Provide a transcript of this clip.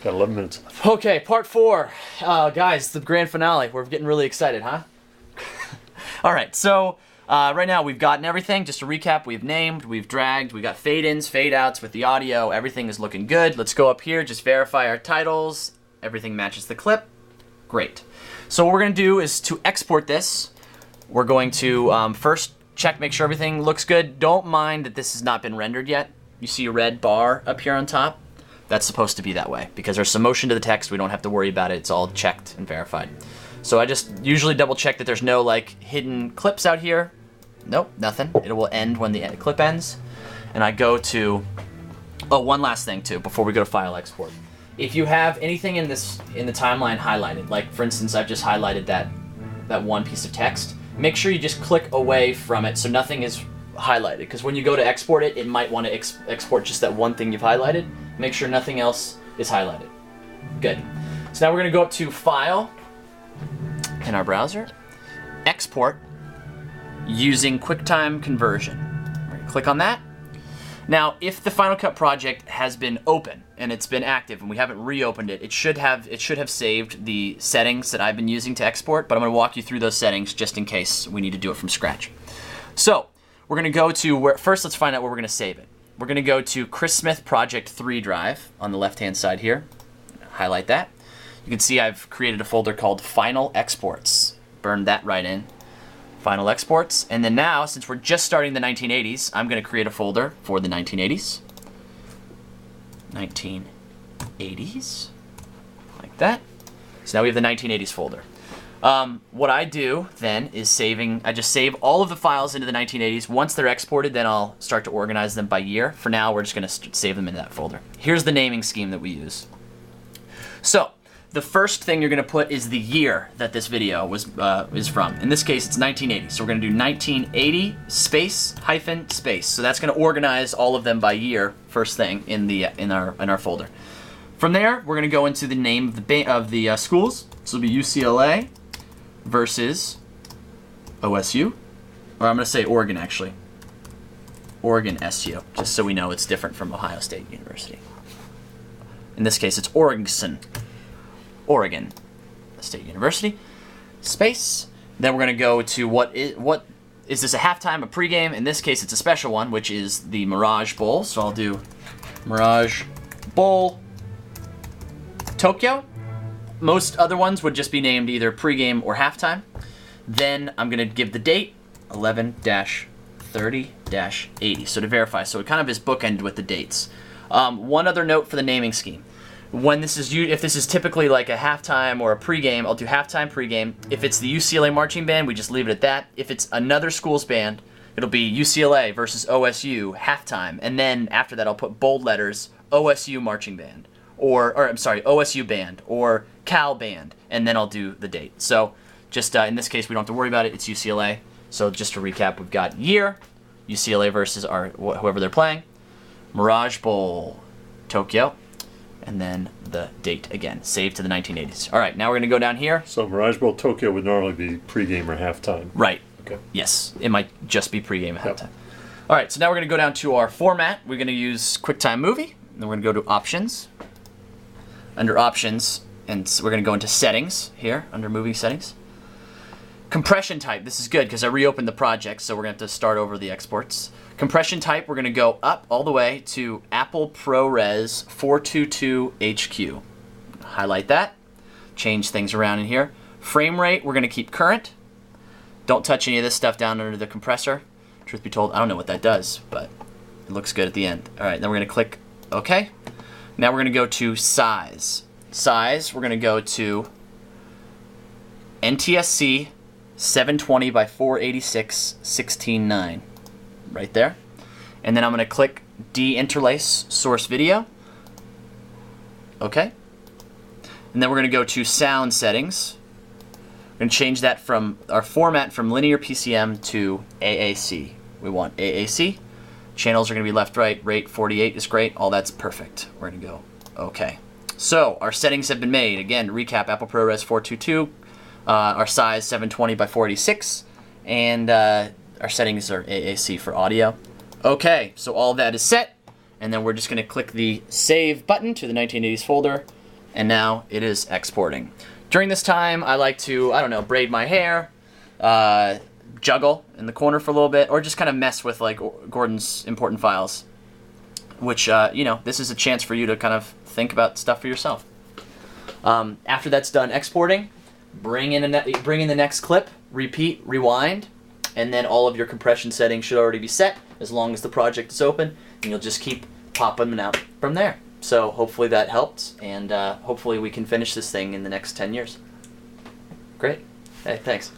Got 11 minutes left. Okay, part 4. Guys, the grand finale. We're getting really excited, huh? Alright, so right now we've gotten everything. Just to recap, we've named, we've dragged, we got fade-ins, fade-outs with the audio. Everything is looking good. Let's go up here, just verify our titles. Everything matches the clip. Great. So what we're going to do is to export this, we're going to first check, make sure everything looks good. Don't mind that this has not been rendered yet. You see a red bar up here on top? That's supposed to be that way because there's some motion to the text. We don't have to worry about it. It's all checked and verified. So I just usually double check that there's no like hidden clips out here. Nope, nothing. It will end when the clip ends. And I go to, oh, one last thing too before we go to file export. If you have anything in the timeline highlighted, like for instance, I've just highlighted that one piece of text, make sure you just click away from it so nothing is highlighted. Because when you go to export it, it might want to export just that one thing you've highlighted. Make sure nothing else is highlighted. Good. So now we're going to go up to File in our browser, Export using QuickTime Conversion. We're going to click on that. Now, if the Final Cut project has been open and it's been active and we haven't reopened it, it should have saved the settings that I've been using to export, but I'm going to walk you through those settings just in case we need to do it from scratch. So we're going to go to where first. Let's find out where we're going to save it. We're going to go to Chris Smith Project 3 drive on the left-hand side here. Highlight that. You can see I've created a folder called Final Exports. Burned that right in. Final Exports. And then now, since we're just starting the 1980s, I'm going to create a folder for the 1980s. 1980s. Like that. So now we have the 1980s folder. What I do then is I just save all of the files into the 1980s. Once they're exported, then I'll start to organize them by year. For now, we're just going to save them in that folder. Here's the naming scheme that we use. So the first thing you're going to put is the year that this video is from. In this case, it's 1980. So we're going to do 1980 space hyphen space. So that's going to organize all of them by year. First thing in our folder. From there, we're going to go into the name of the schools. So it'll be UCLA versus OSU, or I'm going to say Oregon actually. Oregon SU, just so we know it's different from Ohio State University. In this case, it's Oregon State University. Space. Then we're going to go to what is this a halftime, a pregame? In this case, it's a special one, which is the Mirage Bowl. So I'll do Mirage Bowl Tokyo. Most other ones would just be named either pregame or halftime. Then I'm going to give the date, 11-30-80, so to verify. So it kind of is bookended with the dates. One other note for the naming scheme. When if this is typically like a halftime or a pregame, I'll do halftime, pregame. If it's the UCLA marching band, we just leave it at that. If it's another school's band, it'll be UCLA versus OSU, halftime. And then after that, I'll put bold letters, OSU marching band. Or I'm sorry, OSU band or Cal band, and then I'll do the date. So just in this case, we don't have to worry about it. It's UCLA. So just to recap, we've got year, UCLA versus whoever they're playing, Mirage Bowl, Tokyo, and then the date again, saved to the 1980s. All right, now we're going to go down here. So Mirage Bowl Tokyo would normally be pregame or halftime. Right. Okay. Yes, it might just be pregame and halftime. All right, so now we're going to go down to our format. We're going to use QuickTime Movie, and then we're going to go to Options. Under Options, and we're going to go into Settings here, under Movie Settings. Compression type, this is good because I reopened the project, so we're going to have to start over the exports. Compression type, we're going to go up all the way to Apple ProRes 422 HQ. Highlight that, change things around in here. Frame rate, we're going to keep current. Don't touch any of this stuff down under the compressor. Truth be told, I don't know what that does, but it looks good at the end. All right, then we're going to click OK. Now we're going to go to Size. Size, we're going to go to NTSC 720 by 486 16:9. Right there. And then I'm going to click De-interlace Source Video. Okay. And then we're going to go to Sound Settings. We're going to change that from our format from linear PCM to AAC. We want AAC. Channels are going to be left, right. Rate 48 is great. All that's perfect. We're going to go OK. So our settings have been made. Again, to recap, Apple ProRes 422, our size 720 by 486, and our settings are AAC for audio. OK, so all of that is set. And then we're just going to click the Save button to the 1980s folder. and now it is exporting. During this time, I like to, I don't know, braid my hair, juggle in the corner for a little bit, or just kind of mess with like Gordon's important files, which, you know, this is a chance for you to kind of think about stuff for yourself. After that's done exporting, bring in the next clip, repeat, rewind, and then all of your compression settings should already be set as long as the project is open, and you'll just keep popping them out from there. So hopefully that helped, and hopefully we can finish this thing in the next 10 years. Great. Hey, thanks.